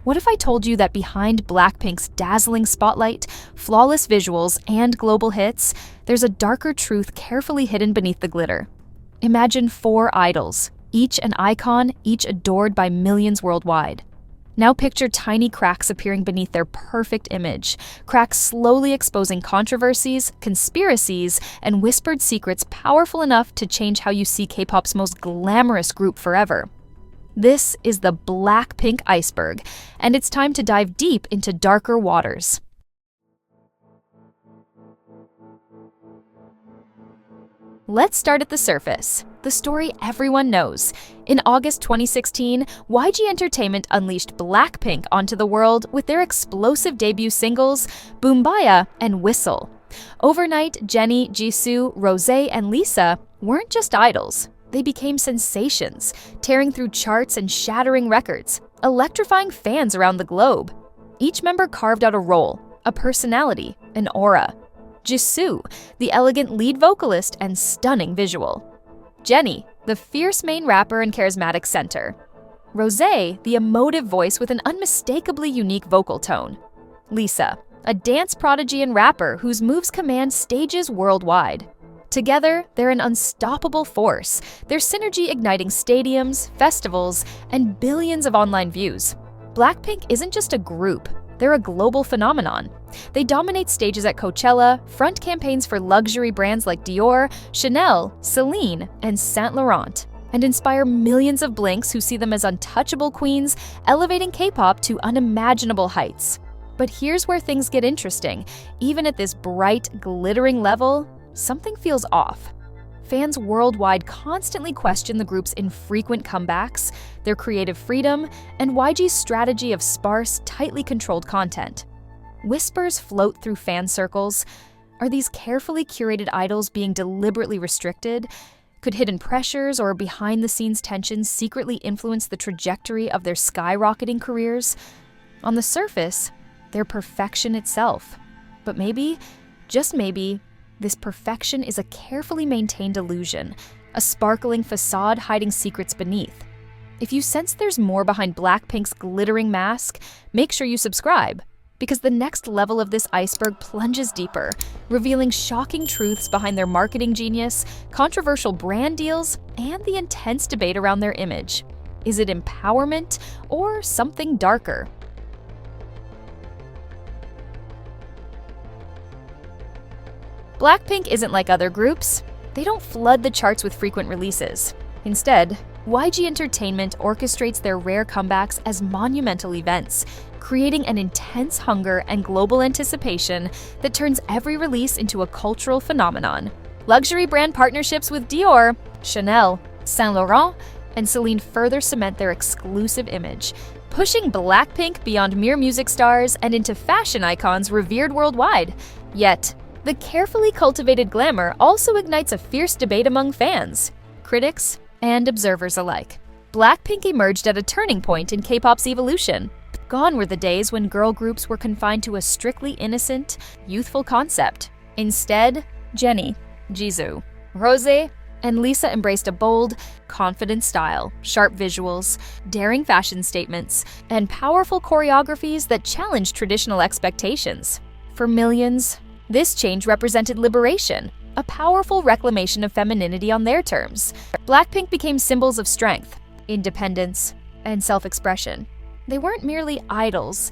What if I told you that behind Blackpink's dazzling spotlight, flawless visuals, and global hits, there's a darker truth carefully hidden beneath the glitter? Imagine 4 idols, each an icon, each adored by millions worldwide. Now picture tiny cracks appearing beneath their perfect image, cracks slowly exposing controversies, conspiracies, and whispered secrets powerful enough to change how you see K-pop's most glamorous group forever. This is the BLACKPINK iceberg, and it's time to dive deep into darker waters. Let's start at the surface, the story everyone knows. In August 2016, YG Entertainment unleashed BLACKPINK onto the world with their explosive debut singles, Boombaya and Whistle. Overnight, Jennie, Jisoo, Rosé, and Lisa weren't just idols. They became sensations, tearing through charts and shattering records, electrifying fans around the globe. Each member carved out a role, a personality, an aura. Jisoo, the elegant lead vocalist and stunning visual. Jennie, the fierce main rapper and charismatic center. Rosé, the emotive voice with an unmistakably unique vocal tone. Lisa, a dance prodigy and rapper whose moves command stages worldwide. Together, they're an unstoppable force, their synergy igniting stadiums, festivals, and billions of online views. BLACKPINK isn't just a group, they're a global phenomenon. They dominate stages at Coachella, front campaigns for luxury brands like Dior, Chanel, Celine, and Saint Laurent, and inspire millions of blinks who see them as untouchable queens, elevating K-pop to unimaginable heights. But here's where things get interesting. Even at this bright, glittering level, something feels off. Fans worldwide constantly question the group's infrequent comebacks, their creative freedom, and YG's strategy of sparse, tightly controlled content. Whispers float through fan circles. Are these carefully curated idols being deliberately restricted? Could hidden pressures or behind-the-scenes tensions secretly influence the trajectory of their skyrocketing careers? On the surface, they're perfection itself. But maybe, just maybe, this perfection is a carefully maintained illusion, a sparkling facade hiding secrets beneath. If you sense there's more behind BLACKPINK's glittering mask, make sure you subscribe, because the next level of this iceberg plunges deeper, revealing shocking truths behind their marketing genius, controversial brand deals, and the intense debate around their image. Is it empowerment or something darker? BLACKPINK isn't like other groups. They don't flood the charts with frequent releases. Instead, YG Entertainment orchestrates their rare comebacks as monumental events, creating an intense hunger and global anticipation that turns every release into a cultural phenomenon. Luxury brand partnerships with Dior, Chanel, Saint Laurent, and Celine further cement their exclusive image, pushing BLACKPINK beyond mere music stars and into fashion icons revered worldwide. Yet, the carefully cultivated glamour also ignites a fierce debate among fans, critics, and observers alike. BLACKPINK emerged at a turning point in K-pop's evolution. Gone were the days when girl groups were confined to a strictly innocent, youthful concept. Instead, Jennie, Jisoo, Rosé, and Lisa embraced a bold, confident style, sharp visuals, daring fashion statements, and powerful choreographies that challenged traditional expectations. For millions, this change represented liberation, a powerful reclamation of femininity on their terms. BLACKPINK became symbols of strength, independence, and self-expression. They weren't merely idols,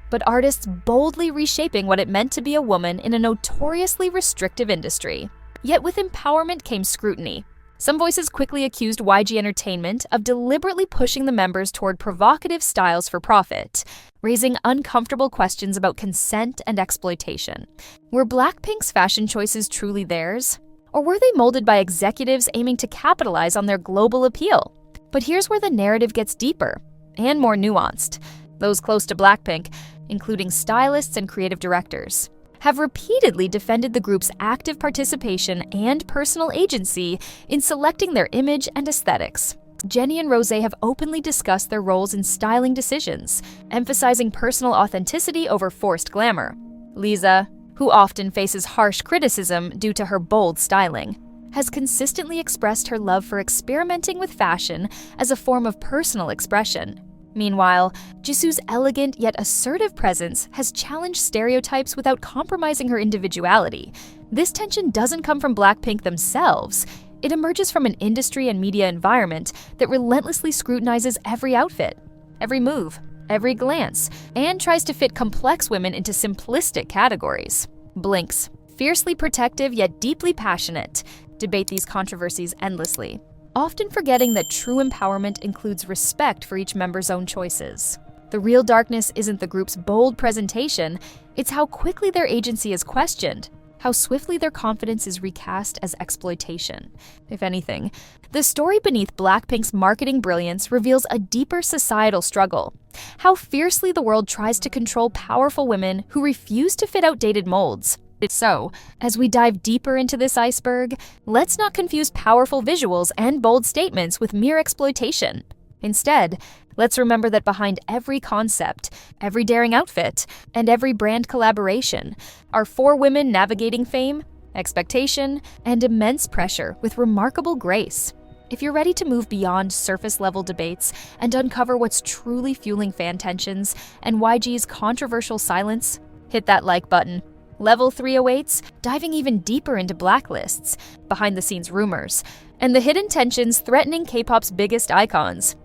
but artists boldly reshaping what it meant to be a woman in a notoriously restrictive industry. Yet with empowerment came scrutiny. Some voices quickly accused YG Entertainment of deliberately pushing the members toward provocative styles for profit, raising uncomfortable questions about consent and exploitation. Were BLACKPINK's fashion choices truly theirs? Or were they molded by executives aiming to capitalize on their global appeal? But here's where the narrative gets deeper and more nuanced. Those close to BLACKPINK, including stylists and creative directors, have repeatedly defended the group's active participation and personal agency in selecting their image and aesthetics. Jennie and Rosé have openly discussed their roles in styling decisions, emphasizing personal authenticity over forced glamour. Lisa, who often faces harsh criticism due to her bold styling, has consistently expressed her love for experimenting with fashion as a form of personal expression. Meanwhile, Jisoo's elegant yet assertive presence has challenged stereotypes without compromising her individuality. This tension doesn't come from BLACKPINK themselves. It emerges from an industry and media environment that relentlessly scrutinizes every outfit, every move, every glance, and tries to fit complex women into simplistic categories. Blinks, fiercely protective yet deeply passionate, debate these controversies endlessly, often forgetting that true empowerment includes respect for each member's own choices. The real darkness isn't the group's bold presentation, it's how quickly their agency is questioned, how swiftly their confidence is recast as exploitation. If anything, the story beneath BLACKPINK's marketing brilliance reveals a deeper societal struggle, how fiercely the world tries to control powerful women who refuse to fit outdated molds. So, as we dive deeper into this iceberg, let's not confuse powerful visuals and bold statements with mere exploitation. Instead, let's remember that behind every concept, every daring outfit, and every brand collaboration are 4 women navigating fame, expectation, and immense pressure with remarkable grace. If you're ready to move beyond surface-level debates and uncover what's truly fueling fan tensions and YG's controversial silence, hit that like button. Level 3 awaits, diving even deeper into Blacklists, behind-the-scenes rumors, and the hidden tensions threatening K-pop's biggest icons.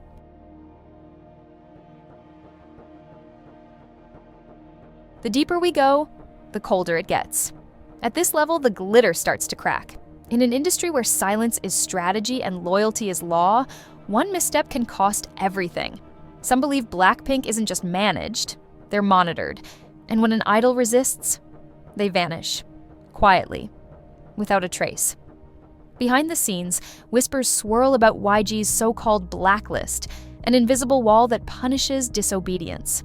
The deeper we go, the colder it gets. At this level, the glitter starts to crack. In an industry where silence is strategy and loyalty is law, one misstep can cost everything. Some believe BLACKPINK isn't just managed, they're monitored. And when an idol resists, they vanish, quietly, without a trace. Behind the scenes, whispers swirl about YG's so-called blacklist, an invisible wall that punishes disobedience.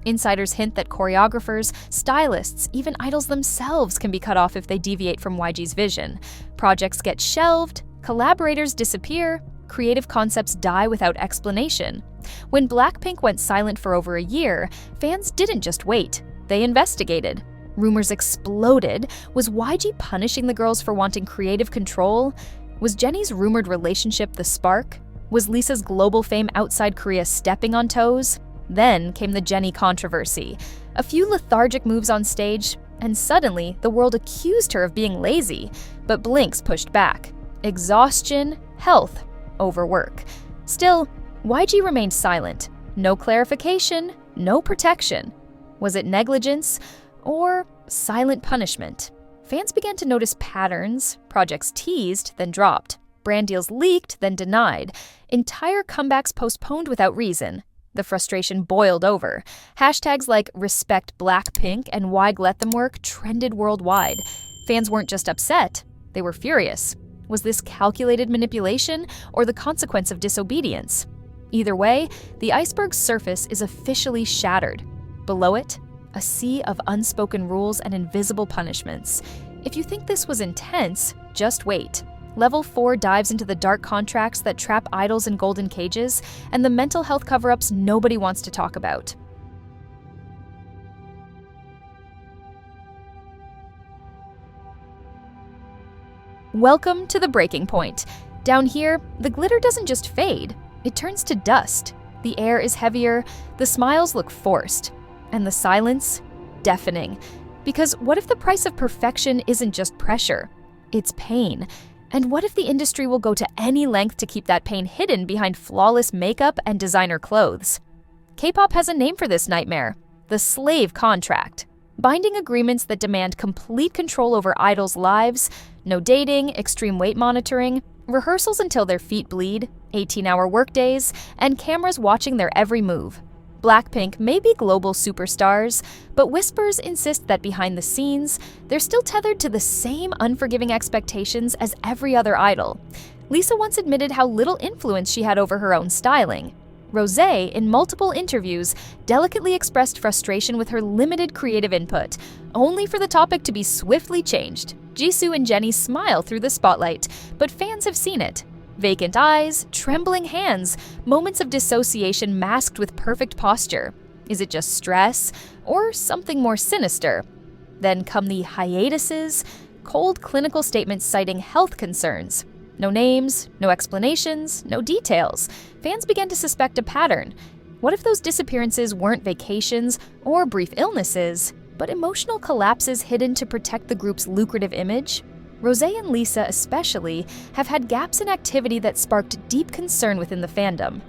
Insiders hint that choreographers, stylists, even idols themselves can be cut off if they deviate from YG's vision. Projects get shelved, collaborators disappear, creative concepts die without explanation. When BLACKPINK went silent for over a year, fans didn't just wait, they investigated. Rumors exploded. Was YG punishing the girls for wanting creative control? Was Jennie's rumored relationship the spark? Was Lisa's global fame outside Korea stepping on toes? Then came the Jennie controversy. A few lethargic moves on stage, and suddenly the world accused her of being lazy, but Blinks pushed back. Exhaustion, health, overwork. Still, YG remained silent. No clarification, no protection. Was it negligence or silent punishment? Fans began to notice patterns, projects teased, then dropped. Brand deals leaked, then denied. Entire comebacks postponed without reason. The frustration boiled over. Hashtags like Respect BLACKPINK and Why Let Them Work trended worldwide. Fans weren't just upset, they were furious. Was this calculated manipulation or the consequence of disobedience? Either way, the iceberg's surface is officially shattered. Below it, a sea of unspoken rules and invisible punishments. If you think this was intense, just wait. Level 4 dives into the dark contracts that trap idols in golden cages and the mental health cover-ups nobody wants to talk about. Welcome to the breaking point. Down here, the glitter doesn't just fade, it turns to dust. The air is heavier, the smiles look forced, and the silence, deafening. Because what if the price of perfection isn't just pressure? It's pain. And what if the industry will go to any length to keep that pain hidden behind flawless makeup and designer clothes? K-pop has a name for this nightmare: the slave contract. Binding agreements that demand complete control over idols' lives, no dating, extreme weight monitoring, rehearsals until their feet bleed, 18-hour workdays, and cameras watching their every move. BLACKPINK may be global superstars, but whispers insist that behind the scenes, they're still tethered to the same unforgiving expectations as every other idol. Lisa once admitted how little influence she had over her own styling. Rosé, in multiple interviews, delicately expressed frustration with her limited creative input, only for the topic to be swiftly changed. Jisoo and Jennie smile through the spotlight, but fans have seen it. Vacant eyes, trembling hands, moments of dissociation masked with perfect posture. Is it just stress, or something more sinister? Then come the hiatuses, cold clinical statements citing health concerns. No names, no explanations, no details. Fans began to suspect a pattern. What if those disappearances weren't vacations or brief illnesses, but emotional collapses hidden to protect the group's lucrative image? Rosé and Lisa especially have had gaps in activity that sparked deep concern within the fandom.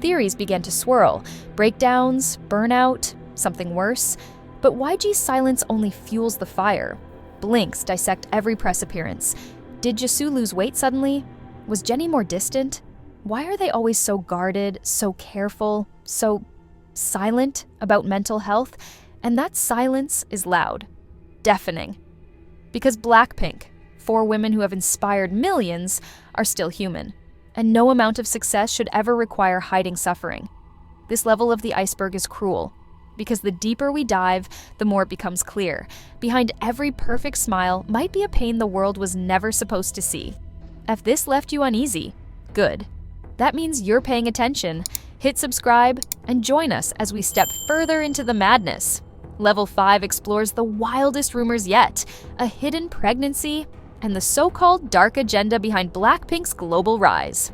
Theories began to swirl: breakdowns, burnout, something worse. But YG's silence only fuels the fire. Blinks dissect every press appearance. Did Jisoo lose weight suddenly? Was Jennie more distant? Why are they always so guarded, so careful, so silent about mental health? And that silence is loud, deafening. Because BLACKPINK, 4 women who have inspired millions, are still human. And no amount of success should ever require hiding suffering. This level of the iceberg is cruel, because the deeper we dive, the more it becomes clear. Behind every perfect smile might be a pain the world was never supposed to see. If this left you uneasy, good. That means you're paying attention. Hit subscribe and join us as we step further into the madness. Level 5 explores the wildest rumors yet, a hidden pregnancy, and the so-called dark agenda behind BLACKPINK's global rise.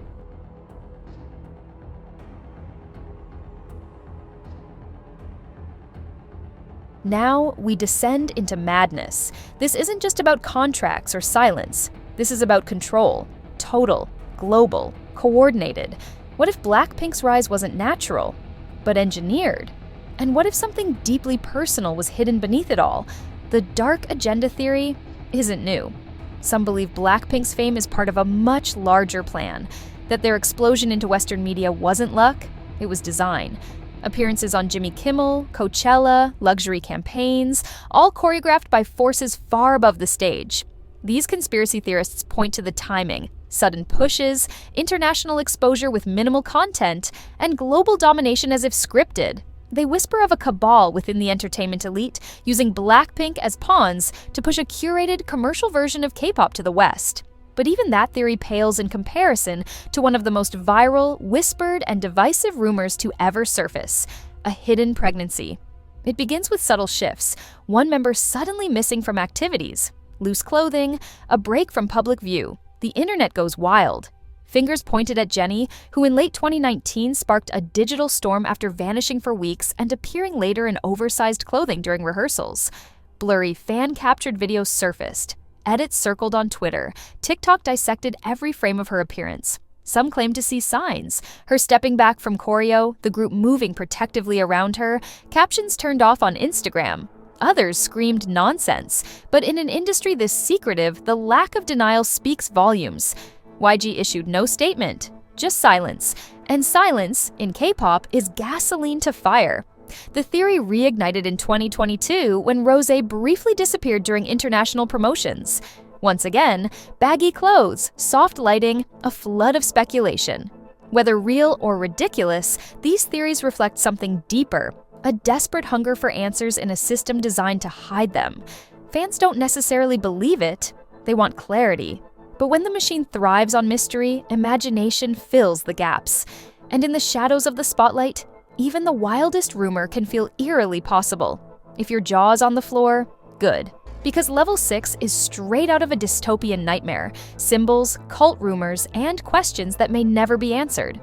Now we descend into madness. This isn't just about contracts or silence. This is about control, total, global, coordinated. What if BLACKPINK's rise wasn't natural, but engineered? And what if something deeply personal was hidden beneath it all? The dark agenda theory isn't new. Some believe BLACKPINK's fame is part of a much larger plan, that their explosion into Western media wasn't luck, it was design. Appearances on Jimmy Kimmel, Coachella, luxury campaigns, all choreographed by forces far above the stage. These conspiracy theorists point to the timing, sudden pushes, international exposure with minimal content, and global domination as if scripted. They whisper of a cabal within the entertainment elite, using BLACKPINK as pawns to push a curated commercial version of Kpop to the West. But even that theory pales in comparison to one of the most viral, whispered, and divisive rumors to ever surface: a hidden pregnancy. It begins with subtle shifts, one member suddenly missing from activities, loose clothing, a break from public view. The internet goes wild. Fingers pointed at Jennie, who in late 2019 sparked a digital storm after vanishing for weeks and appearing later in oversized clothing during rehearsals. Blurry fan-captured videos surfaced. Edits circled on Twitter. TikTok dissected every frame of her appearance. Some claimed to see signs: her stepping back from choreo, the group moving protectively around her, captions turned off on Instagram. Others screamed nonsense. But in an industry this secretive, the lack of denial speaks volumes. YG issued no statement, just silence. And silence, in K-pop, is gasoline to fire. The theory reignited in 2022 when Rosé briefly disappeared during international promotions. Once again, baggy clothes, soft lighting, a flood of speculation. Whether real or ridiculous, these theories reflect something deeper, a desperate hunger for answers in a system designed to hide them. Fans don't necessarily believe it, they want clarity. But when the machine thrives on mystery, imagination fills the gaps. And in the shadows of the spotlight, even the wildest rumor can feel eerily possible. If your jaw's on the floor, good. Because Level 6 is straight out of a dystopian nightmare: symbols, cult rumors, and questions that may never be answered.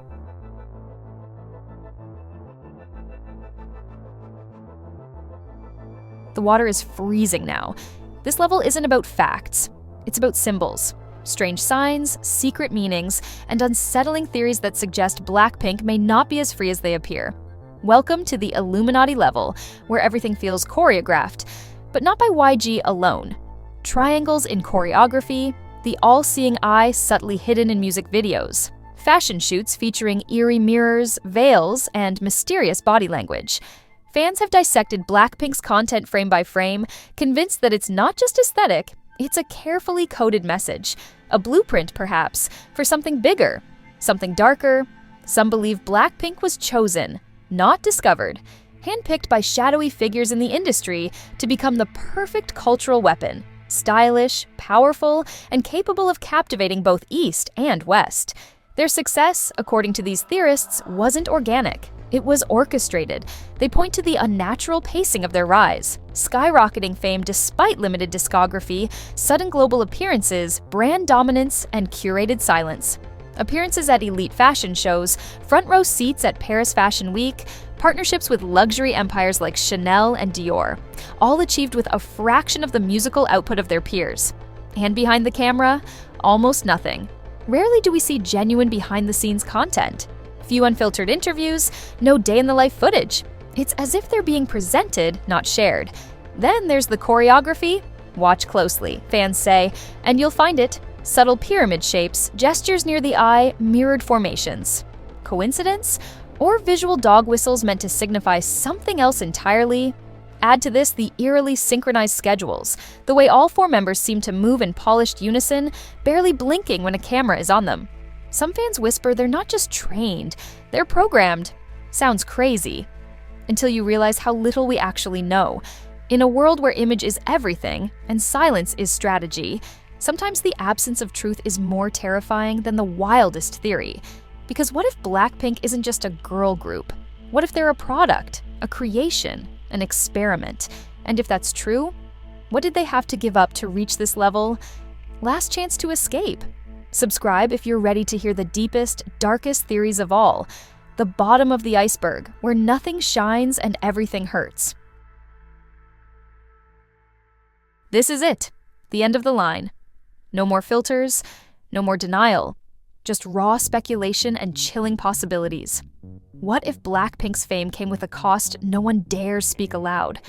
The water is freezing now. This level isn't about facts, it's about symbols. Strange signs, secret meanings, and unsettling theories that suggest BLACKPINK may not be as free as they appear. Welcome to the Illuminati level, where everything feels choreographed, but not by YG alone. Triangles in choreography, the all-seeing eye subtly hidden in music videos, fashion shoots featuring eerie mirrors, veils, and mysterious body language. Fans have dissected BLACKPINK's content frame by frame, convinced that it's not just aesthetic, it's a carefully coded message, a blueprint perhaps, for something bigger, something darker. Some believe BLACKPINK was chosen, not discovered, handpicked by shadowy figures in the industry to become the perfect cultural weapon, stylish, powerful, and capable of captivating both East and West. Their success, according to these theorists, wasn't organic. It was orchestrated. They point to the unnatural pacing of their rise: skyrocketing fame despite limited discography, sudden global appearances, brand dominance, and curated silence. Appearances at elite fashion shows, front row seats at Paris Fashion Week, partnerships with luxury empires like Chanel and Dior, all achieved with a fraction of the musical output of their peers. And behind the camera, almost nothing. Rarely do we see genuine behind-the-scenes content. Few unfiltered interviews, no day-in-the-life footage. It's as if they're being presented, not shared. Then there's the choreography. Watch closely, fans say, and you'll find it. Subtle pyramid shapes, gestures near the eye, mirrored formations. Coincidence? Or visual dog whistles meant to signify something else entirely? Add to this the eerily synchronized schedules, the way all 4 members seem to move in polished unison, barely blinking when a camera is on them. Some fans whisper they're not just trained, they're programmed. Sounds crazy. Until you realize how little we actually know. In a world where image is everything and silence is strategy, sometimes the absence of truth is more terrifying than the wildest theory. Because what if Blackpink isn't just a girl group? What if they're a product, a creation, an experiment? And if that's true, what did they have to give up to reach this level? Last chance to escape. Subscribe if you're ready to hear the deepest, darkest theories of all. The bottom of the iceberg, where nothing shines and everything hurts. This is it. The end of the line. No more filters, no more denial, just raw speculation and chilling possibilities. What if Blackpink's fame came with a cost no one dares speak aloud?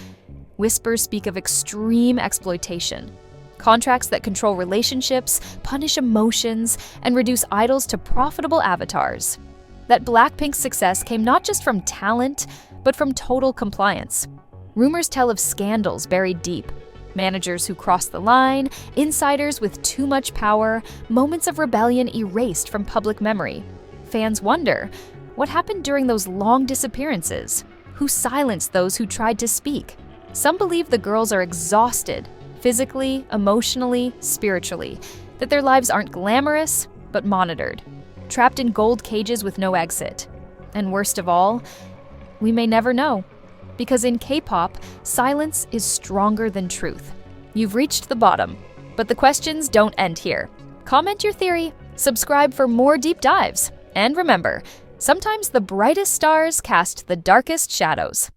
Whispers speak of extreme exploitation. Contracts that control relationships, punish emotions, and reduce idols to profitable avatars. That Blackpink's success came not just from talent, but from total compliance. Rumors tell of scandals buried deep. Managers who crossed the line, insiders with too much power, moments of rebellion erased from public memory. Fans wonder, what happened during those long disappearances? Who silenced those who tried to speak? Some believe the girls are exhausted, physically, emotionally, spiritually, that their lives aren't glamorous, but monitored, trapped in gold cages with no exit. And worst of all, we may never know. Because in K-pop, silence is stronger than truth. You've reached the bottom, but the questions don't end here. Comment your theory, subscribe for more deep dives, and remember, sometimes the brightest stars cast the darkest shadows.